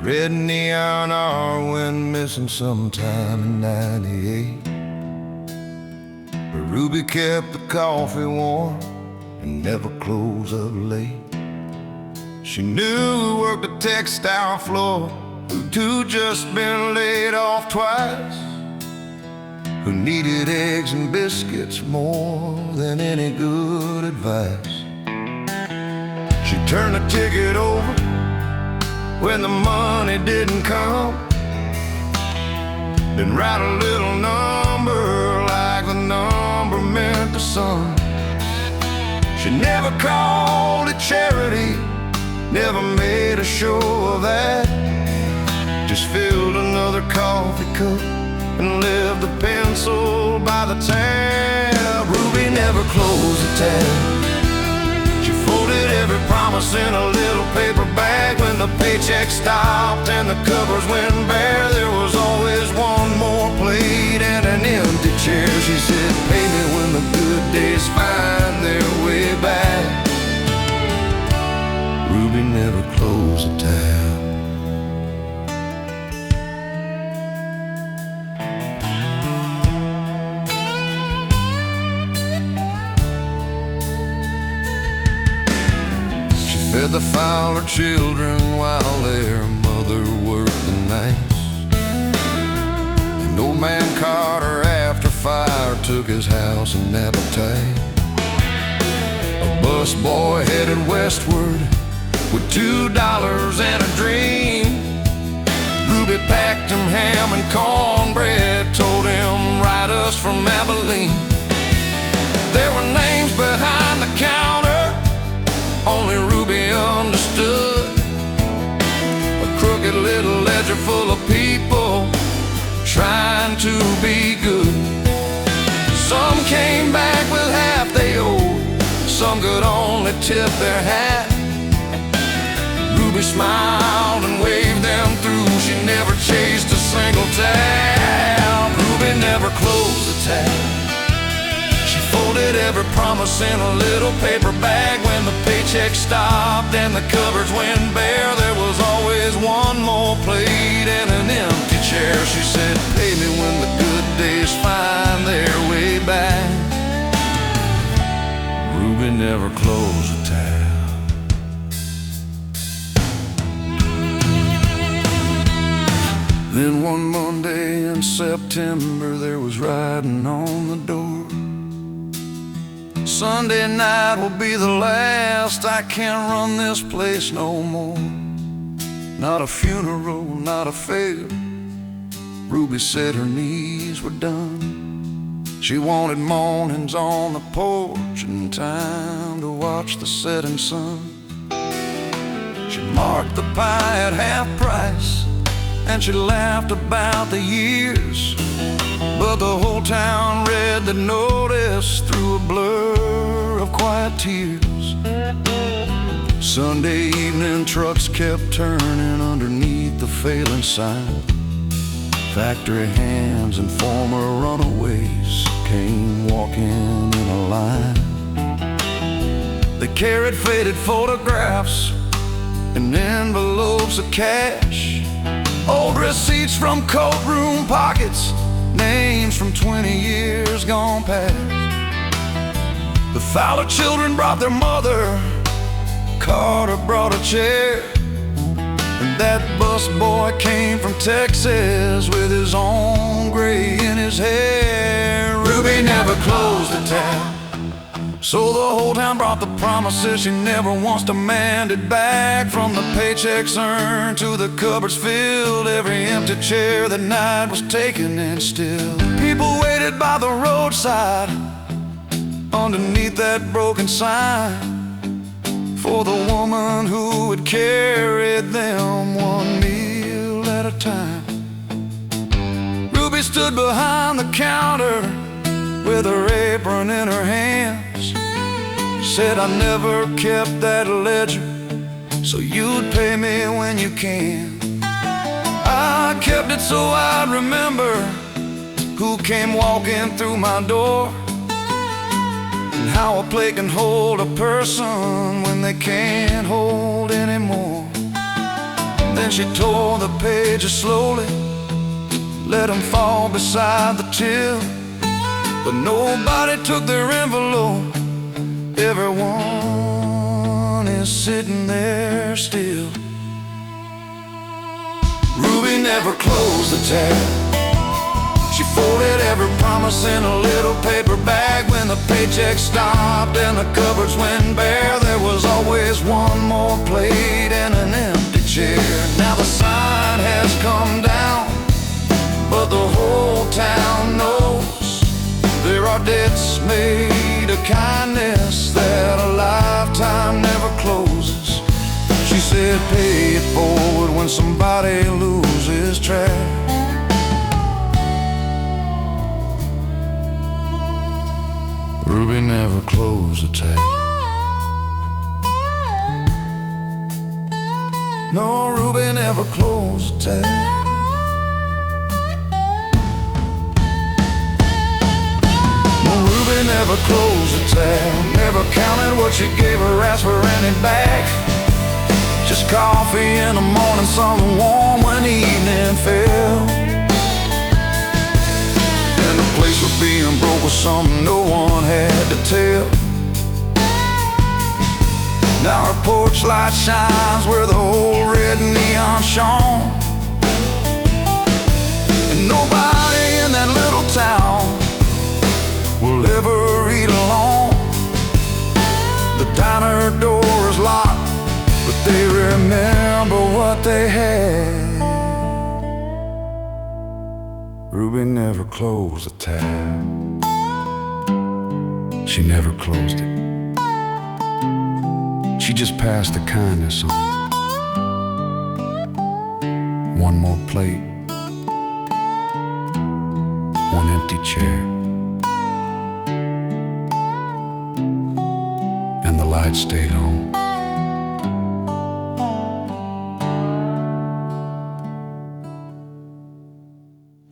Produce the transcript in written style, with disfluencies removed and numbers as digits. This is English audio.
red neon R went missing sometime in '98. But Ruby kept the coffee warm and never closed up late. She knew who worked the textile floor, who'd just been laid off twice, who needed eggs and biscuits more than any good advice. She turned the ticket over when the money didn't come, then write a little number like the number meant the sun. She never called it charity, never made a show of that, just filled another coffee cup and left the pencil by the tab. Ruby never closed the tab. She folded every promise in a little paper bag. When the paycheck stopped and the covers went bare, there was always one more plate and an empty chair. She said, pay me when the good days find their way back. Ruby never closed the tab. Fed the Fowler children while their mother worked the nights. An old man Carter after fire took his house and appetite. A busboy headed westward with $2 and a dream. Ruby packed him ham and cornbread, told him write us from Abilene. There were names behind the counter only Ruby understood, a crooked little ledger full of people trying to be good. Some came back with half they owed, some could only tip their hat. Ruby smiled and waved them through. She never chased a single tab. Ruby never closed the tab. She folded every promise in a little paper bag. When the paycheck stopped and the cupboards went bare, there was always one more plate and an empty chair. She said, pay me when the good days find their way back. Ruby never closed the tab. Then one Monday in September, there was writing on the door. Sunday night will be the last. I can't run this place no more. Not a funeral, not a fair. Ruby said her knees were done. She wanted mornings on the porch and time to watch the setting sun. She marked the pie at half price and she laughed about the years, but the whole town read the notice through a blur of quiet tears. Sunday evening trucks kept turning underneath the failing sign. Factory hands and former runaways came walking in a line. They carried faded photographs and envelopes of cash, old receipts from courtroom pockets, names from 20 years gone past. The Fowler children brought their mother, Carter brought a chair, and that busboy came from Texas with his own gray in his hair. Ruby never closed the tab, so the whole town brought the promises she never once demanded back. From the paychecks earned to the cupboards filled, every empty chair that night was taken, and still people waited by the roadside underneath that broken sign for the woman who had carried them one meal at a time. Ruby stood behind the counter with her apron in her hands, said, I never kept that ledger, so you'd pay me when you can. I kept it so I'd remember who came walking through my door, and how a plate can hold a person when they can't hold anymore. Then she tore the pages slowly, let them fall beside the till. But nobody took their envelope. Everyone is sitting there still. Ruby never closed the tab. She folded every promise in a little paper bag. When the paycheck stopped and the cupboards went bare, there was always one more plate and an empty chair. Now the sign has come down, but the whole town knows there are debts made of kindness that a lifetime never closes. She said pay it forward when somebody loses track. Ruby never closed the tab. No, Ruby never closed the tab. No, Ruby never closed the tab. Never counted what she gave her, asked for any back. Just coffee in the morning, something warm when evening fell. And the place for being broke was something no one had to tell. Now her porch light shines where the old red neon shone. And nobody in that little town will ever eat alone. The diner door is locked, but they remember what they had. Ruby never closed the tab. She never closed it. She just passed the kindness on. One more plate, one empty chair, and the light stayed on.